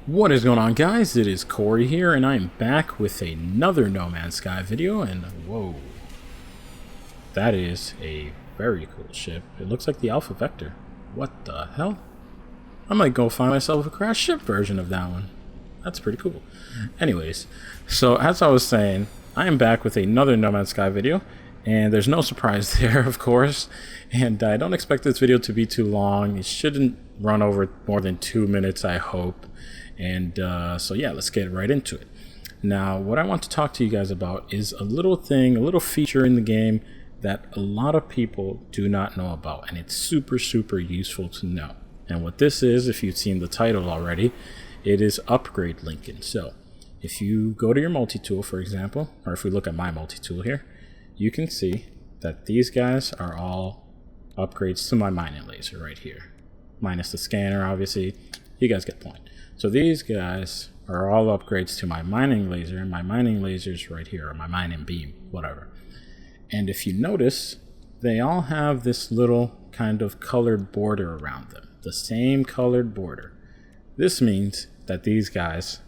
What is going on, guys? It is Corey here, and I am back with another No Man's Sky video, and whoa, that is a very cool ship. It looks like the Alpha Vector. What the hell? I might go find myself a crash ship version of that one. That's pretty cool. Anyways, so as I was saying, I am back with another No Man's Sky video, and there's no surprise there, of course, and I don't expect this video to be too long. It shouldn't run over more than 2 minutes, I hope. And so yeah, let's get right into it. Now, what I want to talk to you guys about is a little thing, a little feature in the game that a lot of people do not know about, and it's super useful to know. And what this is, if you've seen the title already, it is upgrade linking. So if you go to your multi-tool, for example, or if we look at my multi-tool here, you can see that these guys are all upgrades to my mining laser right here, minus the scanner, obviously. You guys get the point. So these guys are all upgrades to my mining laser, and my mining laser's right here, or my mining beam, whatever. And if you notice, they all have this little kind of colored border around them, the same colored border. This means that these guys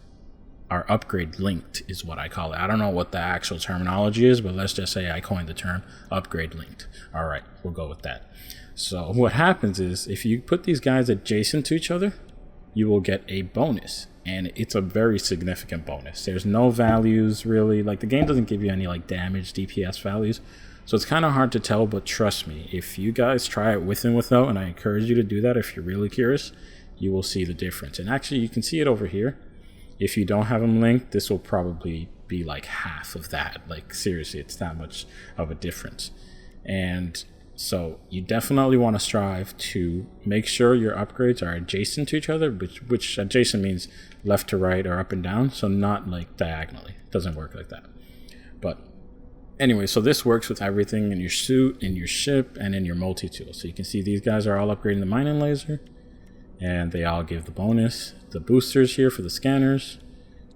are upgrade linked, is what I call it. I don't know what the actual terminology is, but let's just say I coined the term upgrade linked. All right, we'll go with that. So what happens is, if you put these guys adjacent to each other, you will get a bonus, and it's a very significant bonus. There's no values really, like the game doesn't give you any like damage DPS values, so it's kind of hard to tell. But trust me, if you guys try it with and without, and I encourage you to do that if you're really curious, you will see the difference. And actually you can see it over here. If you don't have them linked, this will probably be like half of that. Like seriously, it's that much of a difference. And so you definitely want to strive to make sure your upgrades are adjacent to each other, which adjacent means left to right or up and down, so not like diagonally. It doesn't work like that. But anyway, so this works with everything in your suit, in your ship, and in your multi-tool. So you can see these guys are all upgrading the mining laser, and they all give the bonus. The boosters here for the scanners,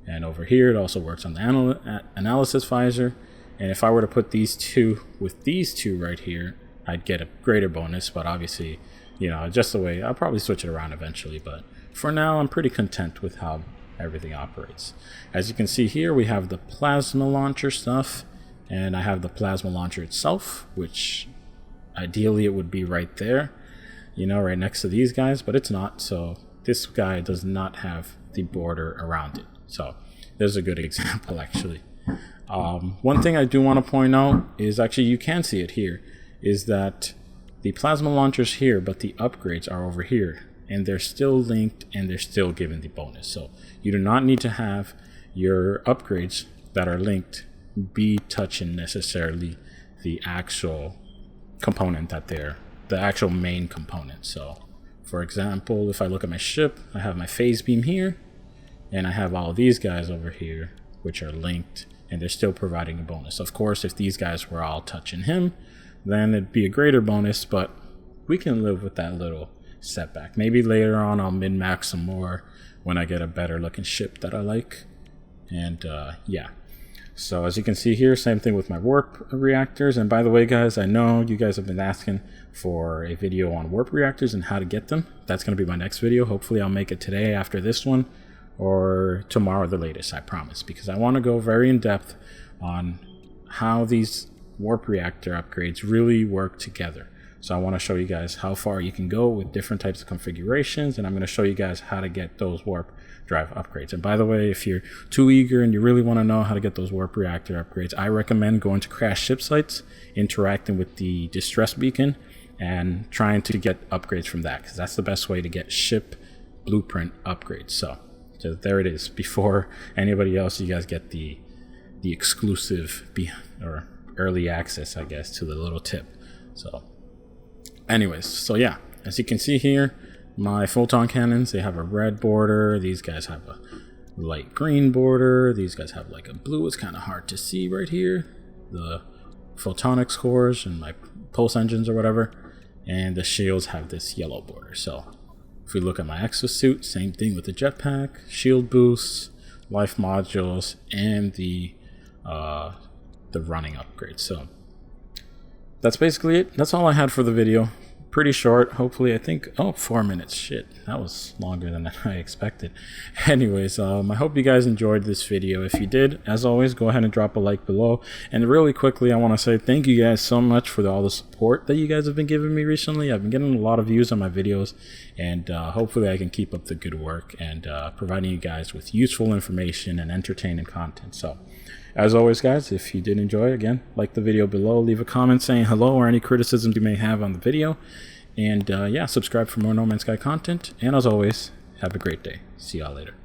and over here it also works on the analysis visor. And if I were to put these two with these two right here, I'd get a greater bonus, but obviously, you know, just the way, I'll probably switch it around eventually, but for now I'm pretty content with how everything operates. As you can see here, we have the plasma launcher stuff, and I have the plasma launcher itself, which ideally it would be right there, you know, right next to these guys, but it's not. So this guy does not have the border around it. So there's a good example, actually. One thing I do want to point out is, actually you can see it here, is that the plasma launcher's here, but the upgrades are over here, and they're still linked, and they're still given the bonus. So you do not need to have your upgrades that are linked be touching necessarily the actual component that they're, the actual main component. So for example, if I look at my ship, I have my phase beam here, and I have all of these guys over here, which are linked, and they're still providing a bonus. Of course, if these guys were all touching him, then it'd be a greater bonus, but we can live with that little setback. Maybe later on I'll min-max some more when I get a better looking ship that I like. And yeah, so as you can see here, same thing with my warp reactors. And by the way, guys, I know you guys have been asking for a video on warp reactors and how to get them. That's going to be my next video. Hopefully I'll make it today after this one, or tomorrow the latest, I promise, because I want to go very in depth on how these warp reactor upgrades really work together. So I want to show you guys how far you can go with different types of configurations, and I'm going to show you guys how to get those warp drive upgrades. And by the way, if you're too eager and you really want to know how to get those warp reactor upgrades, I recommend going to crash ship sites, interacting with the distress beacon, and trying to get upgrades from that, because that's the best way to get ship blueprint upgrades. So there it is. Before anybody else, you guys get the exclusive or early access, I guess, to the little tip. So anyways, so yeah, as you can see here, my photon cannons, they have a red border. These guys have a light green border. These guys have like a blue. It's kind of hard to see right here, the photonics cores and my pulse engines or whatever. And the shields have this yellow border. So if we look at my exosuit, same thing with the jetpack, shield boosts, life modules, and the running upgrade. So that's basically it. That's all I had for the video. pretty short. Hopefully, I think, oh, 4 minutes. Shit, that was longer than I expected. Anyways, I hope you guys enjoyed this video. If you did, as always, go ahead and drop a like below. And really quickly, I want to say thank you guys so much for all the support that you guys have been giving me recently. I've been getting a lot of views on my videos, and hopefully I can keep up the good work and providing you guys with useful information and entertaining content. So, as always, guys, if you did enjoy, again, like the video below, leave a comment saying hello or any criticisms you may have on the video. And yeah, subscribe for more No Man's Sky content. And as always, have a great day. See y'all later.